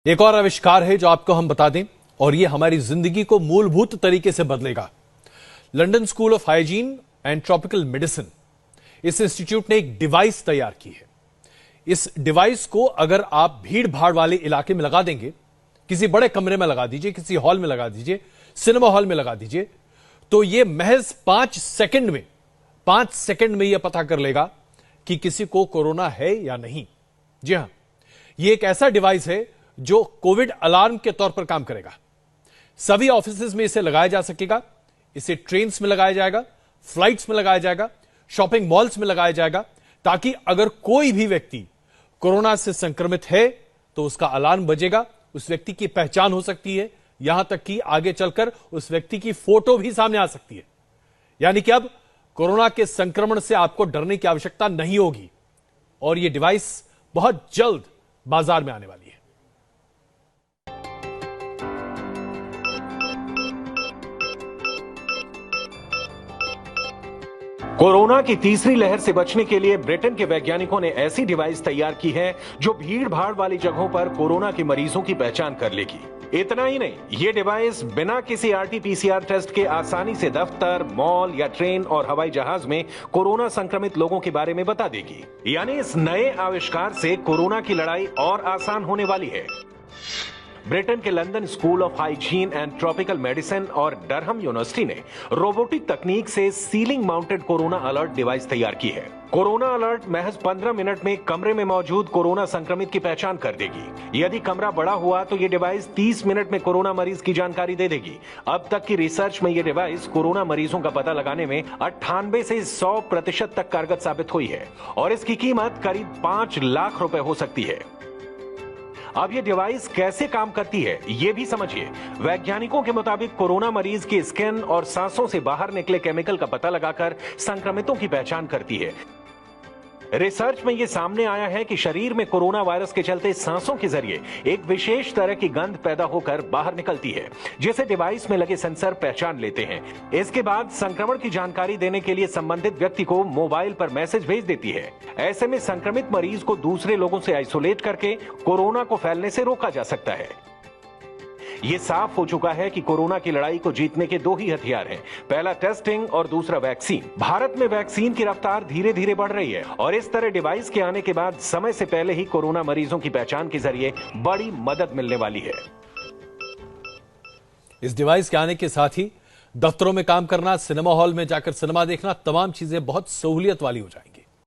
एक और आविष्कार है जो आपको हम बता दें और ये हमारी जिंदगी को मूलभूत तरीके से बदलेगा। London school of hygiene and tropical medicine, इस इंस्टीट्यूट ने एक डिवाइस तैयार की है। इस डिवाइस को अगर आप भीड़ भाड़ वाले इलाके में लगा देंगे, किसी बड़े कमरे में लगा दीजिए, किसी हॉल में लगा दीजिए, सिनेमा हॉल में लगा दीजिए, तो यह महज 5 सेकंड में यह पता कर लेगा कि किसी को कोरोना है या नहीं। जी हां, यह एक ऐसा डिवाइस है जो कोविड अलार्म के तौर पर काम करेगा। सभी ऑफिसेज में इसे लगाया जा सकेगा। इसे ट्रेन्स में लगाया जाएगा, फ्लाइट्स में लगाया जाएगा, शॉपिंग मॉल्स में लगाया जाएगा, ताकि अगर कोई भी व्यक्ति कोरोना से संक्रमित है तो उसका अलार्म बजेगा, उस व्यक्ति की पहचान हो सकती है, यहां तक कि आगे चलकर उस व्यक्ति की फोटो भी सामने आ सकती है। यानी कि अब कोरोना के संक्रमण से आपको डरने की आवश्यकता नहीं होगी और यह डिवाइस बहुत जल्द बाजार में आने वाली है। कोरोना की तीसरी लहर से बचने के लिए ब्रिटेन के वैज्ञानिकों ने ऐसी डिवाइस तैयार की है जो भीड़ भाड़ वाली जगहों पर कोरोना के मरीजों की पहचान कर लेगी। इतना ही नहीं, ये डिवाइस बिना किसी आरटी-पीसीआर टेस्ट के आसानी से दफ्तर, मॉल या ट्रेन और हवाई जहाज में कोरोना संक्रमित लोगों के बारे में बता देगी। यानी इस नए आविष्कार से कोरोना की लड़ाई और आसान होने वाली है। ब्रिटेन के London school of hygiene and tropical medicine और डरहम यूनिवर्सिटी ने रोबोटिक तकनीक से ceiling mounted corona alert device तैयार की है। कोरोना अलर्ट महज 15 मिनट में कमरे में मौजूद कोरोना संक्रमित की पहचान कर देगी। यदि कमरा बड़ा हुआ तो ये डिवाइस 30 मिनट में कोरोना मरीज की जानकारी दे देगी। अब तक की रिसर्च में ये डिवाइस कोरोना मरीजों का पता लगाने में 98 से 100% तक कारगर साबित हुई है और इसकी कीमत करीब 5 लाख रुपए हो सकती है। अब ये डिवाइस कैसे काम करती है, ये भी समझिए। वैज्ञानिकों के मुताबिक कोरोना मरीज की स्किन और सांसों से बाहर निकले केमिकल का पता लगाकर संक्रमितों की पहचान करती है। रिसर्च में यह सामने आया है कि शरीर में कोरोना वायरस के चलते सांसों के जरिए एक विशेष तरह की गंध पैदा होकर बाहर निकलती है, जिसे डिवाइस में लगे सेंसर पहचान लेते हैं। इसके बाद संक्रमण की जानकारी देने के लिए संबंधित व्यक्ति को मोबाइल पर मैसेज भेज देती है। ऐसे में संक्रमित मरीज को दूसरे लोगों से आइसोलेट करके कोरोना को फैलने से रोका जा सकता है। ये साफ हो चुका है कि कोरोना की लड़ाई को जीतने के 2 ही हथियार हैं, पहला टेस्टिंग और दूसरा वैक्सीन। भारत में वैक्सीन की रफ्तार धीरे धीरे बढ़ रही है और इस तरह डिवाइस के आने के बाद समय से पहले ही कोरोना मरीजों की पहचान के जरिए बड़ी मदद मिलने वाली है। इस डिवाइस के आने के साथ ही दफ्तरों में काम करना, सिनेमा हॉल में जाकर सिनेमा देखना, तमाम चीजें बहुत सहूलियत वाली हो जाएंगी।